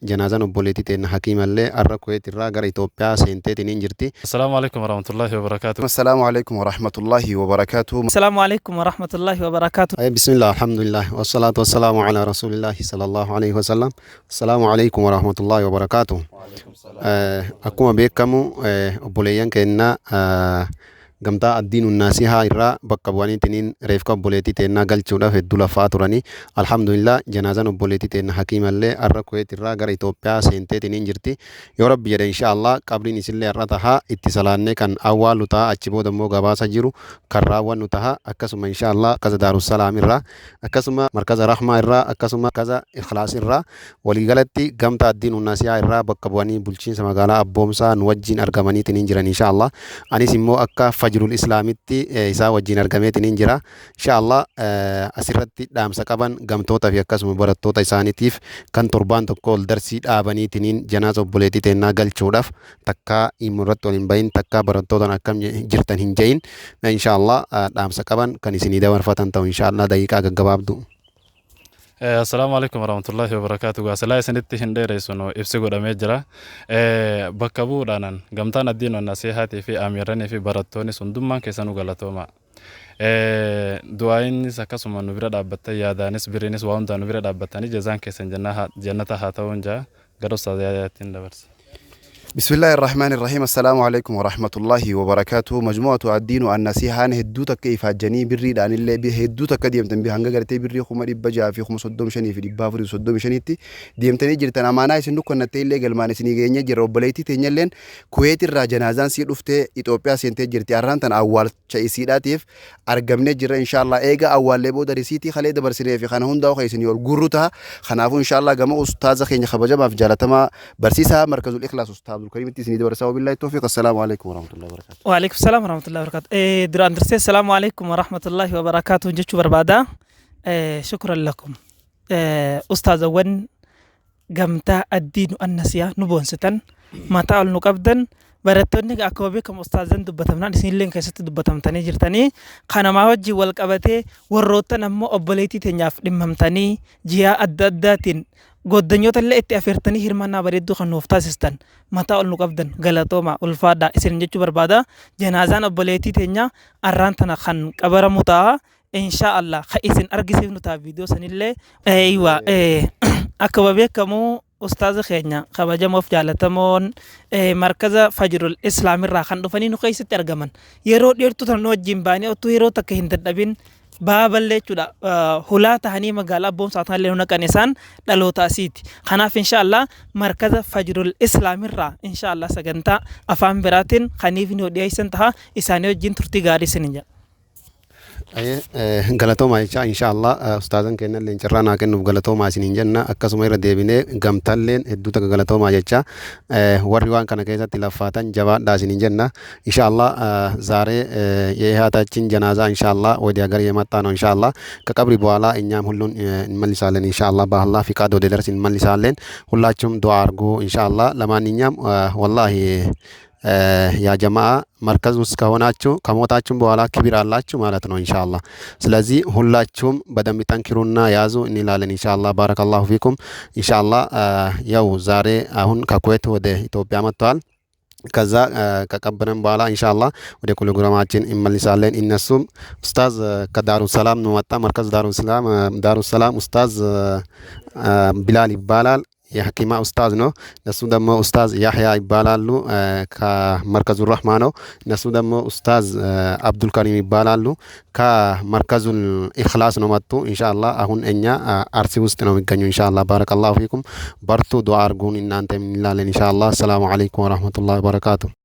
Janazaan obboleettii teenya Hakiimallee har'a Kuweet irraa gara Itoophiyaa seenteetiin hin jirti. السلام عليكم ورحمة الله وبركاته. السلام عليكم ورحمة الله وبركاته. السلام عليكم ورحمة الله وبركاته. بسم الله الحمد لله والصلاة والسلام على رسول الله صلى الله عليه وسلم. السلام عليكم ورحمة الله وبركاته. Akkuma beekamu obboleeyyan keenya gamtaa addiin naasihaa irraa bakka bu'aniitiin reefka obboleettii teennaa galchuudhaaf hedduu lafaa turanii alhamdulillah janaazaan obboleettii teennaa Hakiimallee har'a Kuweet irraa gara Itoophiyaa seenteetiin hin jirti. Yoo rabbi jedhe inshaallah qabriin isillee har'a tahaa itti salaannee kan awwaalu ta'a achi booda immoo gabaasa jiru kan raawwannu taha akkasuma inshaallah kaza Daarussalaam irraa akkasuma markaza Rahmaa irraa akkasuma markaza Ikhlaas irraa waliigalatti gamtaa addiin naasihaa irraa bakka bu'anii bulchiinsa magaalaa Abboomsaa nu wajjin argamaniitiin hin jiran inshaallah. Anis immoo akka fajrul islaamitti isaa wajjin argameetiin hin jira inshaallah. Asirratti dhaamsa qaban gamtoota fi akkasuma barattoota isaaniitiif kan torbaan tokko ol darsii dhaabaniitiin janaaza obboleettii teennaa galchuudhaaf takkaa imurratti waliin bahin takkaa barattootaan akkam jirtan hin jehin inshaallah dhaamsa qaban kan isinii dabarfatan ta'u inshaallah daqiiqaa gaggabaabdu. السلام عليكم ورحمة الله وبركاته. سلا سنتي هندير يسونو إفسقو دمجرا بكابو دانان قمتان الدين والنصيحة في أميراني في براتوني سندوما كيسانو غلطوما دعائن سكاسوما نبرا دابتا يادانس برينس واندا نبرا دابتاني جزان كيسان جنتها تونجا غروس صدياتين دبرس. بسم الله الرحمن الرحيم. السلام عليكم ورحمة الله وبركاته. مجموعة الدين والنصيحة هدوتا كيف جني بري عن اللي بهدوتا كديم تنبيه هنجا قرتي بري خم ربجا في خم صدوم شني في ربا فري صدوم شنيتي ديم تاني جرتنا معنا يسندو كنا تيلي قال ما نسني جيني جرب بليتي تنيلين كويت الراجنازان سير أفته إثيوبيا سنتي جرتي أران تن أول شيء سيراتيف أرجمنا جرا إن شاء الله إيجا أول لبو درسيتي خليد برسني في خانهم داو خيسني والجروتها خنافو إن شاء الله جمع أستاذ خيني خبجة ما في جالتما برسيسها مركز الإخلاص أستاذ الكريم تسني دورسا وبالله التوفيق. السلام عليكم ورحمة الله وبركاته. وعليكم السلام ورحمة الله وبركاته. دران درسي السلام عليكم ورحمة الله وبركاته. جتشو بربادا شكرا لكم. أستاذ ون قمتا الدين النسيا نبون ستن ما تعال نقبدن براتوني أكوابيكم أستاذن دبتمنا نسيلين كيست دبتمتني جرتني خانا ما وجي والقبته والروتن أمو أبوليتي تنياف لمهمتني جيا أدداتين goddanyoota illee itti afeertanii hirmaannaa bareedduu kan nuuf taasistan mataa ol nu qabdan galatooma ulfaadhaa isin jechuu barbaada. Janaazaan obboleettii teenya arraan tana kan qabaramu ta'a inshaallah ka isin argisiifnu ta'a viidiyoo sanillee akka beekamu ustaaza keenya kabajamoof jaalatamoon markaza fajrul islaamirraa kan dhufanii nu keessatti argaman yeroo dheertuu tan wajjin baanii otoo yeroo takka hin dadhabin baaballee jechuudha hulaa tahanii magaalaa Abboomsaa tanallee naqan isaan dhaloota asiiti. Kanaaf inshaallah markaza fajrul islaamirraa inshaallah sagantaa afaan biraatiin kaniif ni dhiyeessan taha isaanii wajjin turtii gaarii isin jedha. Galatooma jecha inshaallah ustaazan keenya illee carraa naa kennuuf galatoomaa isiniin jenna akkasuma irra deebinee gamtalleen hedduu takka galatoomaa jecha warri waan kana keessatti laffaatan jabaadhaa isiniin jenna inshaallah zaaree የእህታችን ጀናዛ ኢንሻአላህ ወደ ሀገር የመጣ ነው ኢንሻአላህ ከቀብሪ በኋላ እኛም ሁሉን እንመልሳለን ኢንሻአላህ በአላህ ፍቃድ ወደ ደርስ እንመልሳለን ሁላችሁም ዱዓ አድርጉ ኢንሻአላህ ለማንኛውም ወላሂ ያ ጀማዓ መርከዝ ውስጥ ከሆናችሁ ከሞታችሁም በኋላ ክብር አላችሁ ማለት ነው ኢንሻአላህ። ስለዚህ ሁላችሁም በደንብ ጠንክሩና ያዙ እንላለን ኢንሻአላህ። ባረከላሁ ፊኩም ኢንሻአላህ። ያው ዛሬ አሁን ከኩዌት ወደ ኢትዮጵያ መጥተዋል። ከዛ ከቀበረን በኋላ ኢንሻአላህ ወደ ፕሮግራማችን እንመልሳለን። እነሱም ኡስታዝ ከዳሩሰላም ነው መጣ መርከዝ ዳሩሰላም ኡስታዝ ቢላል ይባላል የሐኪማ ኡስታዝ ነው። እነሱ ደግሞ ኡስታዝ ያህያ ይባላሉ ከመርከዙ ረህማ ነው። እነሱ ደግሞ ኡስታዝ አብዱል ከሪም ይባላሉ ከመርከዙል ኢኽላስ ነው መጡ ኢንሻአላህ። አሁን እኛ አርሲ ውስጥ ነው የሚገኙ ኢንሻአላህ። ባረከላሁ ፊኩም በርቱ ዱዓ አድርጉን እናንተ እንላለን ኢንሻአላህ። ሰላም አለይኩም ወራህመቱላሂ ወበረካቱ።